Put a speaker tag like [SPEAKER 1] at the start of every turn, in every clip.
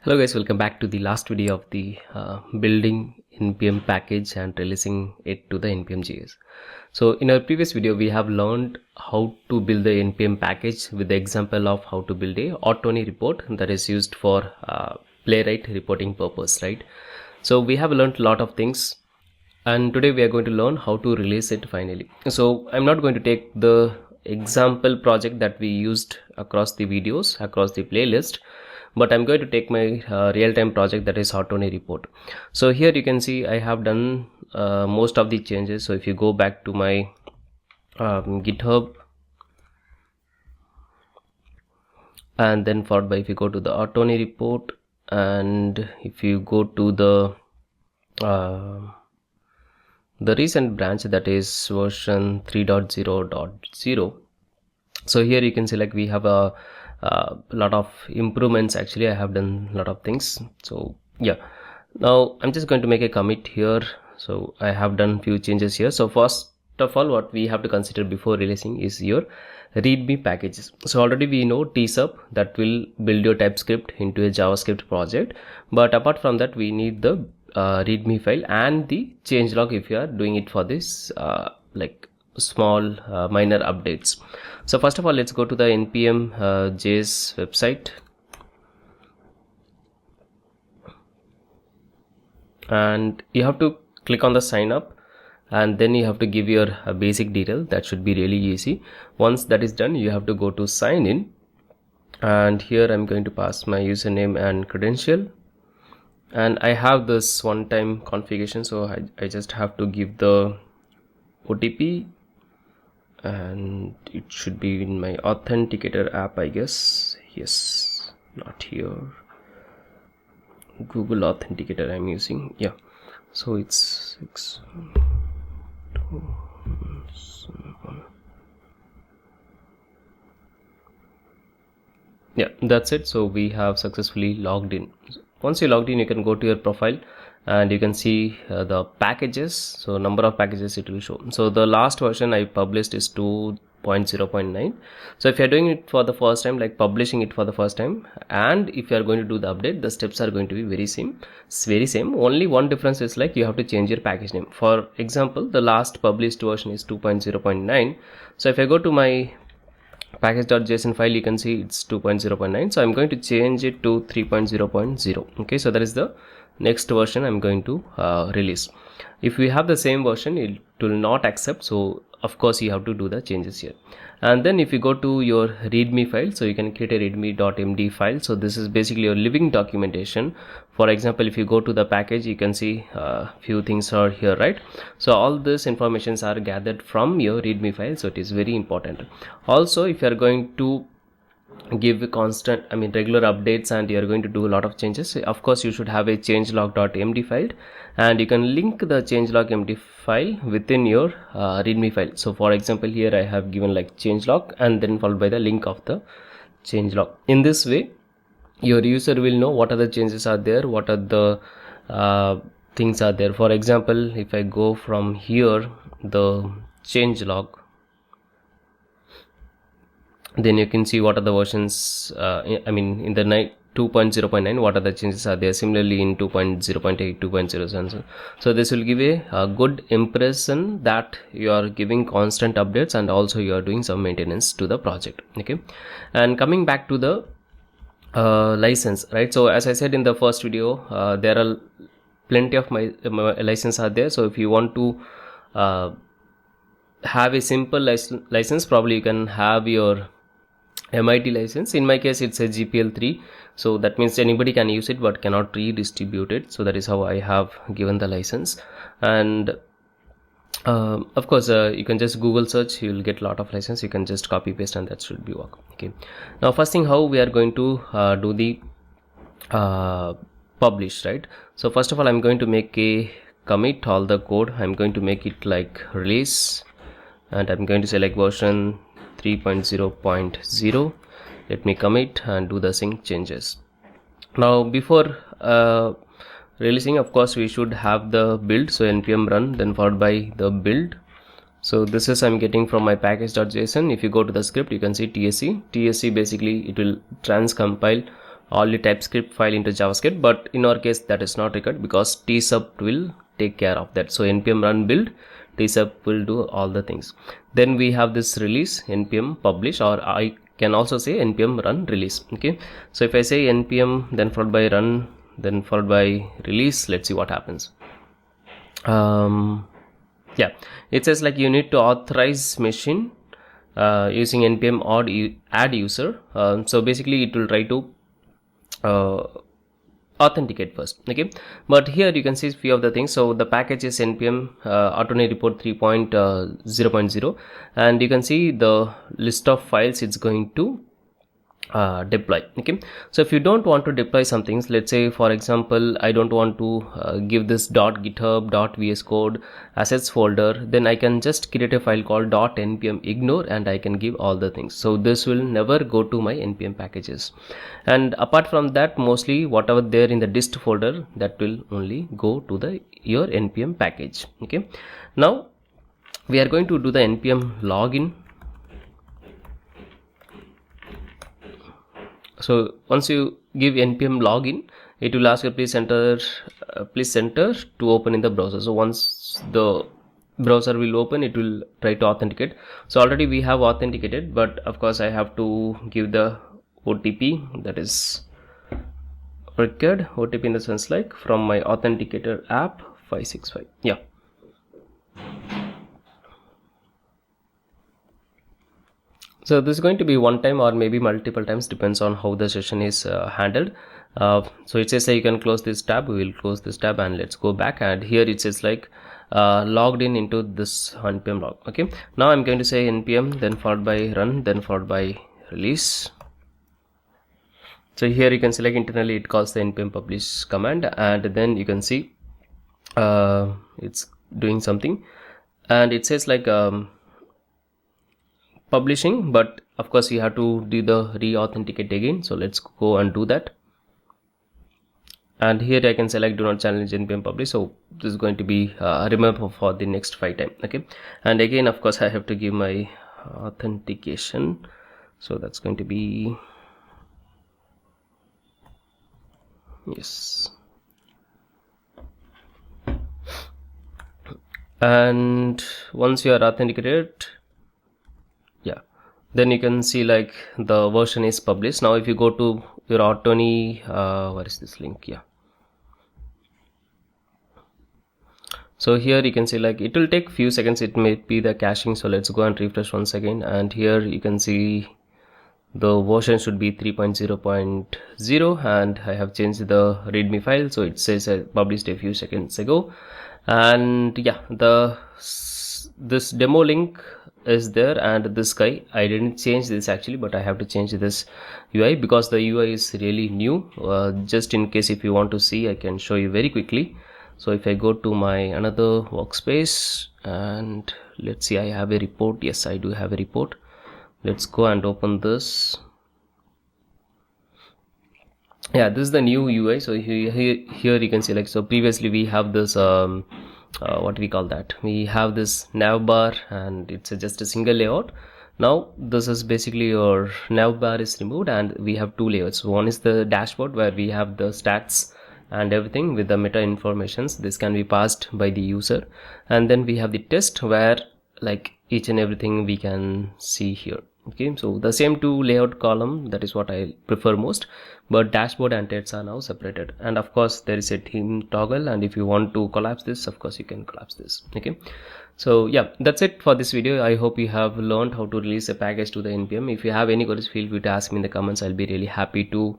[SPEAKER 1] Hello guys, welcome back to the last video of the building NPM package and releasing it to the NPM JS. So in our previous video we have learned how to build the NPM package with the example of how to build a ortoni report that is used for playwright reporting purpose, right? So we have learned a lot of things and today we are going to learn how to release it finally. So I'm not going to take the example project that we used across the videos, across the playlist, but I'm going to take my real-time project, that is ortoni report. So here you can see I have done most of the changes. So if you go back to my GitHub and then followed by, if you go to the ortoni report and if you go to the recent branch, that is version 3.0.0. so here you can see like we have a lot of improvements. Actually I have done a lot of things. So yeah, now I'm just going to make a commit here. So I have done few changes here. So first of all, what we have to consider before releasing is your readme packages. So already we know tsup that will build your TypeScript into a JavaScript project, but apart from that we need the readme file and the changelog if you are doing it for this like small minor updates. So first of all, let's go to the NPM JS website and you have to click on the sign up and then you have to give your basic detail. That should be really easy. Once that is done, you have to go to sign in and here I'm going to pass my username and credential, and I have this one-time configuration, so I just have to give the OTP and it should be in my authenticator app, I guess. Yes, not here, Google Authenticator I'm using. Yeah, so it's 6 2 7. Yeah, that's it. So we have successfully logged in. Once you logged in, you can go to your profile and you can see the packages. So number of packages it will show. So the last version I published is 2.0.9. so if you're doing it for the first time, like publishing it for the first time, and if you are going to do the update, the steps are going to be very same. Only one difference is like you have to change your package name. For example, the last published version is 2.0.9. so if I go to my package.json file, you can see it's 2.0.9. so I'm going to change it to 3.0.0. okay, so that is the next version I'm going to release. If we have the same version, it will not accept, so of course you have to do the changes here. And then if you go to your readme file, so you can create a readme.md file. So this is basically your living documentation. For example, if you go to the package, you can see few things are here, right? So all this informations are gathered from your readme file, so it is very important. Also, if you are going to give regular updates and you are going to do a lot of changes, of course you should have a changelog.md file, and you can link the changelog.md file within your readme file. So for example, here I have given like changelog and then followed by the link of the changelog. In this way your user will know what are the changes are there, what are the things are there. For example, if I go from here, the changelog, then you can see what are the versions in the 2.0.9 what are the changes are there. Similarly in 2.0.8, 2.0, so this will give a good impression that you are giving constant updates and also you are doing some maintenance to the project. Okay, and coming back to the license, right? So as I said in the first video, there are plenty of my license are there. So if you want to have a simple license, probably you can have your MIT license. In my case it's a GPL3, so that means anybody can use it but cannot redistribute it. So that is how I have given the license. And of course you can just Google search, you will get a lot of license. You can just copy paste and that should be work. Okay, now first thing, how we are going to do the publish, right? So first of all, I'm going to make a commit all the code. I'm going to make it like release and I'm going to select version 3.0.0. let me commit and do the sync changes. Now before releasing, of course we should have the build, so npm run then followed by the build. So this is I'm getting from my package.json. If you go to the script, you can see tsc basically it will transcompile all the TypeScript file into JavaScript, but in our case that is not required because tsup will take care of that. So npm run build, tsup will do all the things. Then we have this release npm publish, or I can also say npm run release. Okay, so if I say npm then followed by run then followed by release, let's see what happens. Yeah, it says like you need to authorize machine using npm add user. So basically it will try to authenticate first. Okay, but here you can see few of the things. So the package is npm ortoni report 3.0.0, and you can see the list of files it's going to deploy. Okay, so if you don't want to deploy some things, let's say for example I don't want to give this .github.vs code assets folder, then I can just create a file called .npm ignore and I can give all the things. So this will never go to my npm packages, and apart from that mostly whatever there in the dist folder, that will only go to your npm package. Okay, now we are going to do the npm login. So once you give npm login, it will ask you please enter to open in the browser. So once the browser will open, it will try to authenticate. So already we have authenticated, but of course I have to give the OTP, that is required OTP in the sense like from my authenticator app 565. Yeah. So this is going to be one time or maybe multiple times, depends on how the session is handled. So it says that you can close this tab. We will close this tab and let's go back, and here it says like logged in into this npm log. Okay, now I'm going to say npm then followed by run then followed by release. So here you can select internally it calls the npm publish command, and then you can see it's doing something, and it says like publishing, but of course you have to do the re-authenticate again. So let's go and do that, and here I can select do not challenge npm publish. So this is going to be remember for the next 5 times. Okay, and again of course I have to give my authentication, so that's going to be yes. And once you are authenticated, yeah, then you can see like the version is published. Now if you go to your ortoni, where is this link? Yeah, so here you can see like it will take few seconds, it may be the caching. So let's go and refresh once again, and here you can see the version should be 3.0.0, and I have changed the readme file, so it says I published a few seconds ago. And yeah, this demo link is there, and this guy I didn't change this actually, but I have to change this UI because the UI is really new. Just in case if you want to see, I can show you very quickly. So if I go to my another workspace, and let's see, I have a report. Yes, I do have a report. Let's go and open this. Yeah, this is the new UI. So here you can see like, so previously we have this what we call that, we have this nav bar, and it's just a single layout. Now this is basically your nav bar is removed, and we have 2 layouts. One is the dashboard where we have the stats and everything with the meta informations. This can be passed by the user, and then we have the test where like each and everything we can see here. Okay, so the same 2 layout column, that is what I prefer most, but dashboard and tests are now separated. And of course there is a theme toggle, and if you want to collapse this, of course you can collapse this. Okay, so yeah, that's it for this video. I hope you have learned how to release a package to the npm. If you have any queries, feel free to ask me in the comments. I'll be really happy to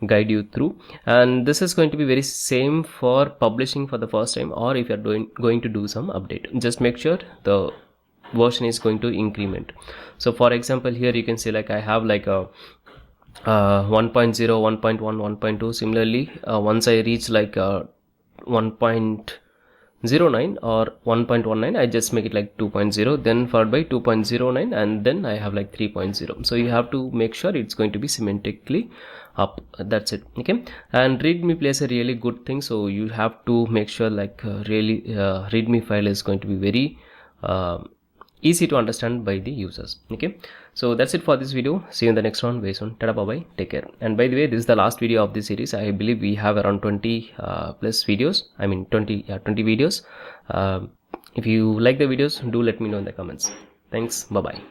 [SPEAKER 1] guide you through. And this is going to be very same for publishing for the first time, or if you're going to do some update, just make sure the version is going to increment. So for example, here you can see like I have like a 1.0, 1.1, 1.2. Similarly, once I reach like 1.09 or 1.19, I just make it like 2.0, then followed by 2.09, and then I have like 3.0. So you have to make sure it's going to be semantically up. That's it. Okay, and readme plays a really good thing, so you have to make sure like really readme file is going to be very easy to understand by the users. Okay, so that's it for this video. See you in the next one very soon. Tada, bye bye, take care. And by the way, this is the last video of this series. I believe we have around 20 plus videos. I mean 20 videos. If you like the videos, do let me know in the comments. Thanks, bye bye.